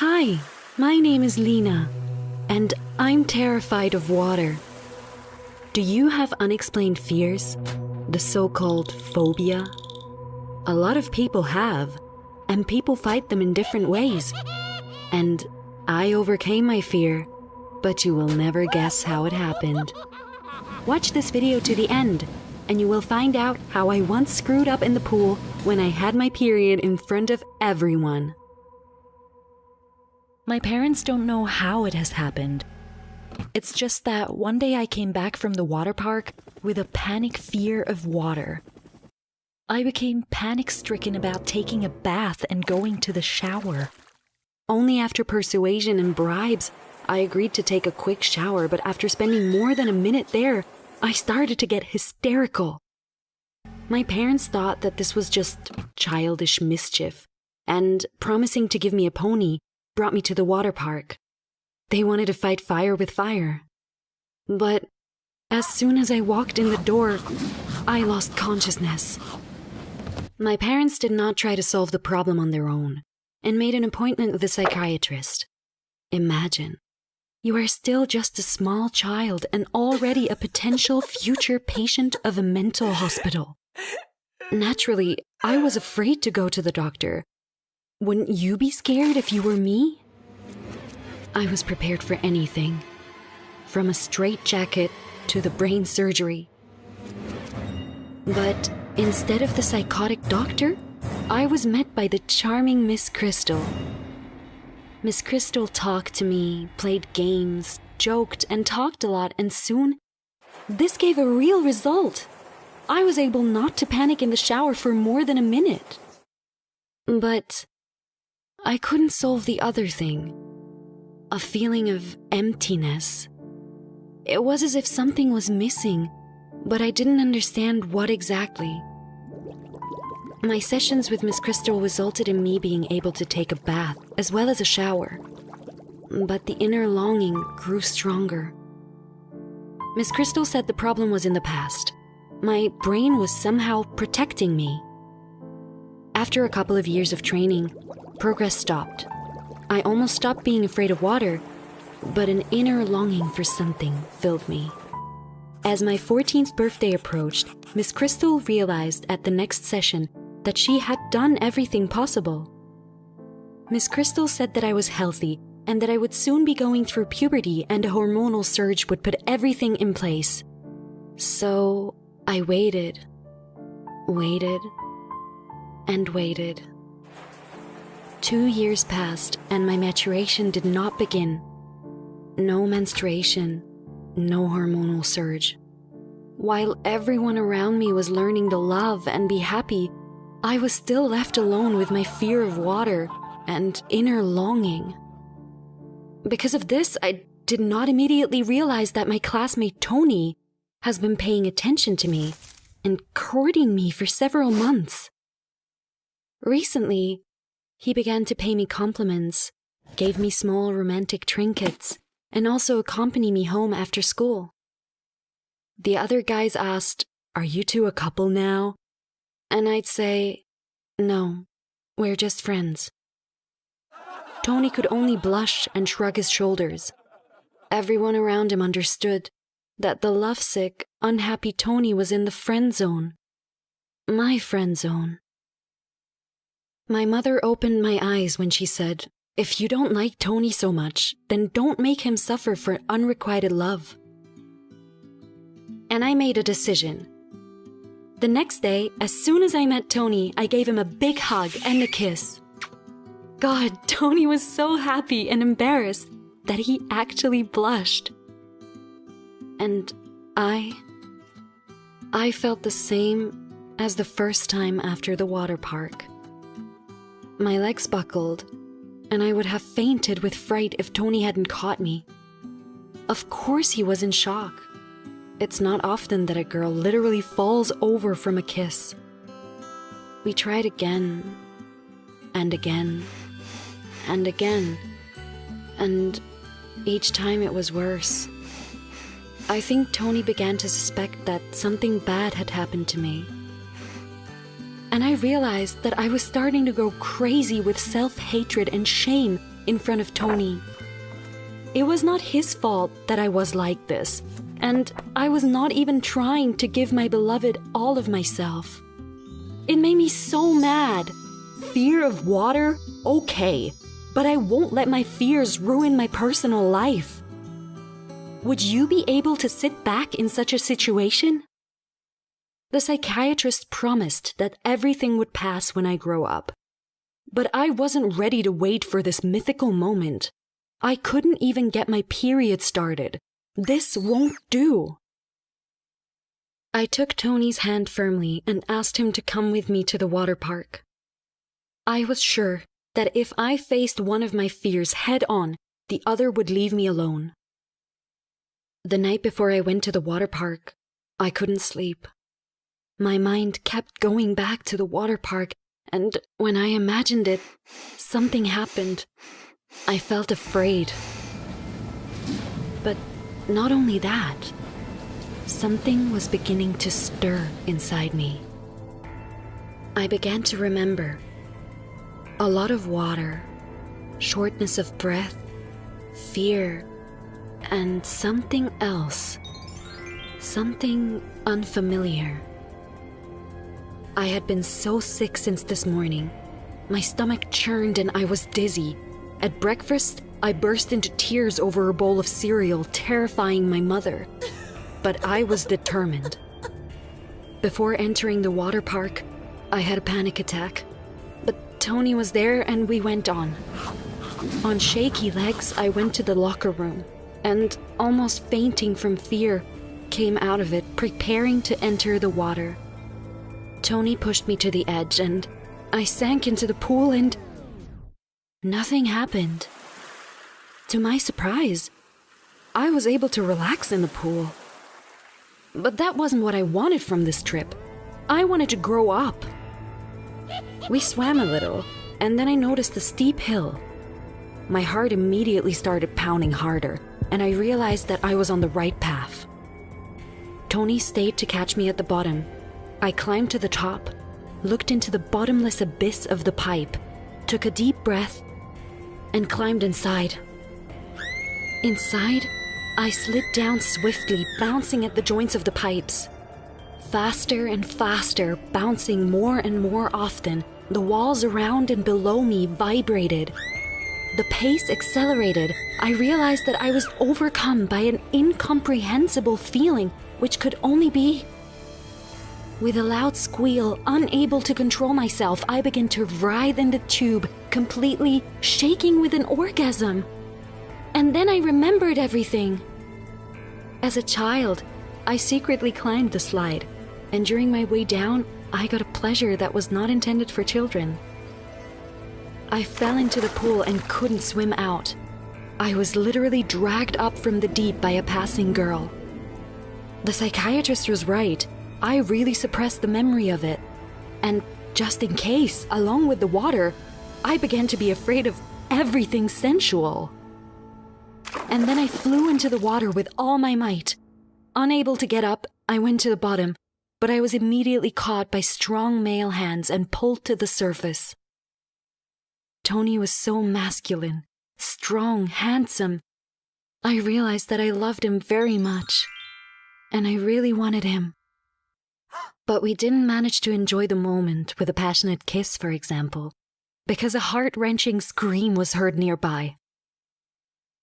Hi, my name is Lena, and I'm terrified of water. Do you have unexplained fears? The so-called phobia? A lot of people have, and people fight them in different ways. And I overcame my fear, but you will never guess how it happened. Watch this video to the end, and you will find out how I once screwed up in the pool when I had my period in front of everyone. My parents don't know how it has happened. It's just that one day I came back from the water park with a panic fear of water. I became panic-stricken about taking a bath and going to the shower. Only after persuasion and bribes, I agreed to take a quick shower, but after spending more than a minute there, I started to get hysterical. My parents thought that this was just childish mischief, and promising to give me a pony brought me to the water park. They wanted to fight fire with fire. But as soon as I walked in the door, I lost consciousness. My parents did not try to solve the problem on their own and made an appointment with a psychiatrist. Imagine, you are still just a small child and already a potential future patient of a mental hospital. Naturally, I was afraid to go to the doctor. Wouldn't you be scared if you were me? I was prepared for anything, from a straitjacket to the brain surgery. But instead of the psychotic doctor, I was met by the charming Miss Crystal. Miss Crystal talked to me, played games, joked, and talked a lot, and soon, this gave a real result. I was able not to panic in the shower for more than a minute. But I couldn't solve the other thing, a feeling of emptiness. It was as if something was missing, but I didn't understand what exactly. My sessions with Miss Crystal resulted in me being able to take a bath as well as a shower, but the inner longing grew stronger. Miss Crystal said the problem was in the past. My brain was somehow protecting me. After a couple of years of training, progress stopped. I almost stopped being afraid of water, but an inner longing for something filled me. As my 14th birthday approached, Miss Crystal realized at the next session that she had done everything possible. Miss Crystal said that I was healthy and that I would soon be going through puberty and a hormonal surge would put everything in place. So I waited, and waited. 2 years passed and my maturation did not begin. No menstruation, no hormonal surge. While everyone around me was learning to love and be happy, I was still left alone with my fear of water and inner longing. Because of this, I did not immediately realize that my classmate Tony has been paying attention to me and courting me for several months. Recently, he began to pay me compliments, gave me small romantic trinkets, and also accompany me home after school. The other guys asked, "Are you two a couple now?" And I'd say, "No, we're just friends." Tony could only blush and shrug his shoulders. Everyone around him understood that the lovesick, unhappy Tony was in the friend zone. My friend zone. My mother opened my eyes when she said, "If you don't like Tony so much, then don't make him suffer for unrequited love." And I made a decision. The next day, as soon as I met Tony, I gave him a big hug and a kiss. God, Tony was so happy and embarrassed that he actually blushed. And I felt the same as the first time after the water park. My legs buckled, and I would have fainted with fright if Tony hadn't caught me. Of course he was in shock. It's not often that a girl literally falls over from a kiss. We tried again, and again, and again, and each time it was worse. I think Tony began to suspect that something bad had happened to me. And I realized that I was starting to go crazy with self-hatred and shame in front of Tony. It was not his fault that I was like this, and I was not even trying to give my beloved all of myself. It made me so mad. Fear of water? Okay, but I won't let my fears ruin my personal life. Would you be able to sit back in such a situation? The psychiatrist promised that everything would pass when I grow up. But I wasn't ready to wait for this mythical moment. I couldn't even get my period started. This won't do. I took Tony's hand firmly and asked him to come with me to the water park. I was sure that if I faced one of my fears head on, the other would leave me alone. The night before I went to the water park, I couldn't sleep. My mind kept going back to the water park, and when I imagined it, something happened. I felt afraid. But not only that, something was beginning to stir inside me. I began to remember. A lot of water, shortness of breath, fear, and something else. Something unfamiliar. I had been so sick since this morning. My stomach churned and I was dizzy. At breakfast, I burst into tears over a bowl of cereal, terrifying my mother. But I was determined. Before entering the water park, I had a panic attack. But Tony was there and we went on. On shaky legs, I went to the locker room and, almost fainting from fear, came out of it, preparing to enter the water. Tony pushed me to the edge and I sank into the pool and nothing happened. To my surprise, I was able to relax in the pool. But that wasn't what I wanted from this trip. I wanted to grow up. We swam a little, and then I noticed a steep hill. My heart immediately started pounding harder, and I realized that I was on the right path. Tony stayed to catch me at the bottom. I climbed to the top, looked into the bottomless abyss of the pipe, took a deep breath, and climbed inside. Inside, I slid down swiftly, bouncing at the joints of the pipes. Faster and faster, bouncing more and more often, the walls around and below me vibrated. The pace accelerated. I realized that I was overcome by an incomprehensible feeling which could only be... With a loud squeal, unable to control myself, I began to writhe in the tube, completely shaking with an orgasm. And then I remembered everything. As a child, I secretly climbed the slide, and during my way down, I got a pleasure that was not intended for children. I fell into the pool and couldn't swim out. I was literally dragged up from the deep by a passing girl. The psychiatrist was right. I really suppressed the memory of it. And just in case, along with the water, I began to be afraid of everything sensual. And then I flew into the water with all my might. Unable to get up, I went to the bottom, but I was immediately caught by strong male hands and pulled to the surface. Tony was so masculine, strong, handsome. I realized that I loved him very much, and I really wanted him. But we didn't manage to enjoy the moment with a passionate kiss, for example, because a heart-wrenching scream was heard nearby.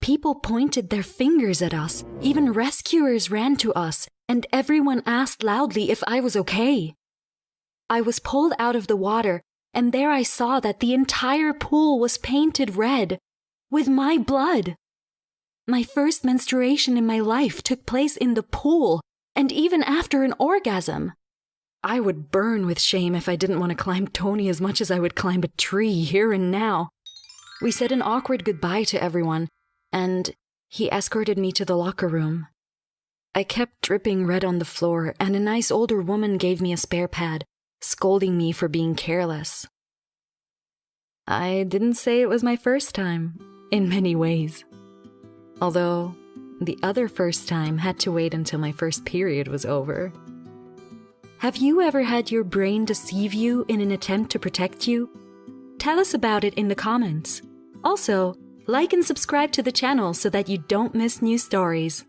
People pointed their fingers at us, even rescuers ran to us, and everyone asked loudly if I was okay. I was pulled out of the water, and there I saw that the entire pool was painted red, with my blood. My first menstruation in my life took place in the pool, and even after an orgasm. I would burn with shame if I didn't want to climb Tony as much as I would climb a tree here and now. We said an awkward goodbye to everyone, and he escorted me to the locker room. I kept dripping red on the floor, and a nice older woman gave me a spare pad, scolding me for being careless. I didn't say it was my first time, in many ways. Although, the other first time had to wait until my first period was over. Have you ever had your brain deceive you in an attempt to protect you? Tell us about it in the comments. Also, Like and subscribe to the channel so that you don't miss new stories.